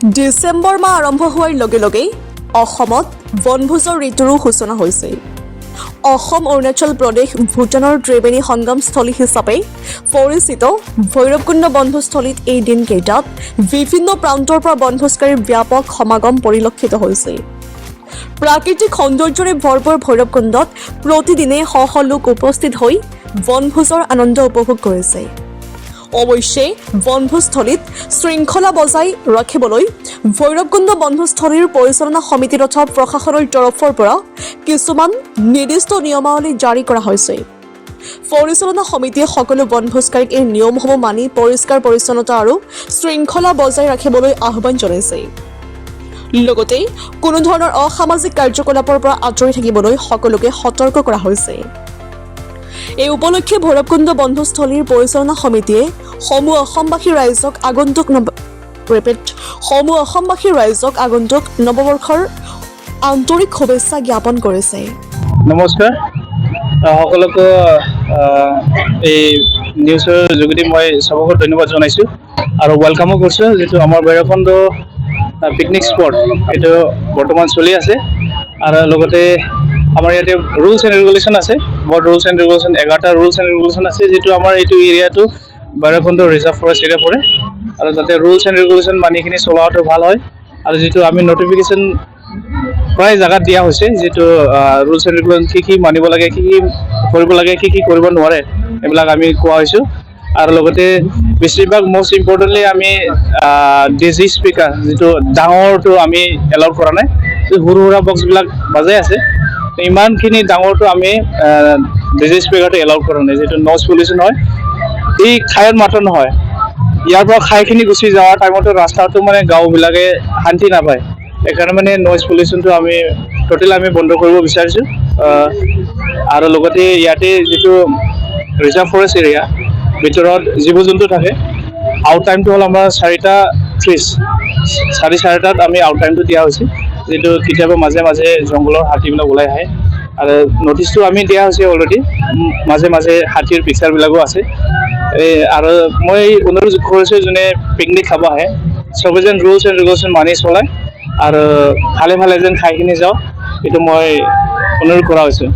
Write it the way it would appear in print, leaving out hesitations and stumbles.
ডিচেম্বৰ মাহ আৰম্ভ হোৱাৰ লগে লগেই অসমত বনভোজৰ ঋতুৰো সূচনা হৈছে। অসম অৰুণাচল প্ৰদেশ ভূটানৰ ত্ৰিবেণী সংগমস্থলী হিচাপে পৰিচিত ভৈৰৱকুণ্ড বনভোজস্থলীত এই দিনকেইটাত বিভিন্ন প্ৰান্তৰ পৰা বনভোজকাৰীৰ ব্যাপক সমাগম পৰিলক্ষিত হৈছে। প্ৰাকৃতিক সৌন্দৰ্যৰে ভৰপূৰ ভৈৰৱকুণ্ডত প্ৰতিদিনে শ শ লোক উপস্থিত হৈ বনভোজৰ আনন্দ উপভোগ কৰিছে। অৱশ্যে বনভোজস্থলীত শৃংখলা বজাই ৰাখিবলৈ ভৈৰৱকুণ্ড বনভোজস্থলীৰ পৰিচালনা সমিতি তথা প্ৰশাসনৰ তৰফৰ পৰা কিছুমান নিৰ্দিষ্ট নিয়মাৱলী জাৰি কৰা হৈছে। পৰিচালনা সমিতিয়ে সকলো বনভোজকাৰীক এই নিয়মসমূহ মানি পৰিষ্কাৰ পৰিচ্ছন্নতা আৰু শৃংখলা বজাই ৰাখিবলৈ আহ্বান জনাইছে। লগতে কোনো ধৰণৰ অসামাজিক কাৰ্যকলাপৰ পৰা আঁতৰি থাকিবলৈ সকলোকে সতৰ্ক কৰা হৈছে। এই উপলক্ষে ভৈৰৱকুণ্ড বনভোজস্থলীৰ পৰিচালনা সমিতিয়ে সমূহ অসমবাসী ৰাইজক আগন্তুক নৱবৰ্ষৰ আন্তৰিক শুভেচ্ছা জ্ঞাপন কৰিছে। নমস্কাৰ সকলোকে এই নিউজৰ যোগেদি মই সবকে ধন্যবাদ জনাইছোঁ আৰু ৱেলকামো কৰিছোঁ। যিটো আমাৰ ভৈৰৱকুণ্ড পিকনিক স্পট এইটো বৰ্তমান চলি আছে আৰু লগতে আমাৰ ইয়াতে ৰুলছ এণ্ড ৰেগুলেশ্যন আছে। বহুত ৰুলছ এণ্ড ৰেগুলেশ্যন 11টা ৰুলছ এণ্ড ৰেগুলেশ্যন আছে, যিটো আমাৰ এইটো এৰিয়াটো ভৈৰৱকুণ্ড ৰিজাৰ্ভ ফৰেষ্ট এৰিয়া পৰে আৰু তাতে ৰুলছ এণ্ড ৰেগুলেশ্যন মানিখিনি চলোৱাটো ভাল হয়। আৰু যিটো আমি নটিফিকেশ্যন প্ৰায় জেগাত দিয়া হৈছে, যিটো ৰুলছ এণ্ড ৰেগুলেশ্যন কি মানিব লাগে, কি কৰিব লাগে, কি কৰিব নোৱাৰে, এইবিলাক আমি কোৱা হৈছোঁ। আৰু লগতে বেছিভাগ মষ্ট ইম্পৰ্টেণ্টলি আমি ডিজি স্পীকাৰ যিটো ডাঙৰটো আমি এলাউ কৰা নাই, সৰু সুৰা বক্সবিলাক বাজাই আছে, ইমানখিনি ডাঙৰটো আমি ডিজি স্পীকাৰটো এলাউ কৰা নাই, যিটো নইজ পলিউশ্যন হয়। এই খায়ত মাত্ৰ নহয়, ইয়াৰ পৰা খাইখিনি গুচি যোৱাৰ টাইমতো ৰাস্তাটো মানে গাঁওবিলাকে শান্তি নাপায়। সেইকাৰণে মানে নইজ পলিউশ্যনটো আমি টোটেল আমি বন্ধ কৰিব বিচাৰিছোঁ। আৰু লগতে ইয়াতে যিটো ৰিজাৰ্ভ ফৰেষ্ট এৰিয়া ভিতৰত জীৱ জন্তু থাকে, আউট টাইমটো হ'ল আমাৰ 4:30, 4:30 আমি আউট টাইমটো দিয়া হৈছে, যিটো কেতিয়াবা মাজে মাজে জংঘলৰ হাতীবিলাক ওলাই আহে আৰু নটিচটো আমি দিয়া হৈছে অলৰেডি। মাজে মাজে হাতীৰ পিকচাৰবিলাকো আছে। আৰু মই অনুৰোধ কৰিছোঁ, যোনে পিকনিক খাব আহে চবে যেন ৰুলছ এণ্ড ৰেগুলেশ্যন মানি চলায় আৰু ভালে ভালে যেন খাইখিনি যাওঁ, এইটো মই অনুৰোধ কৰা হৈছোঁ।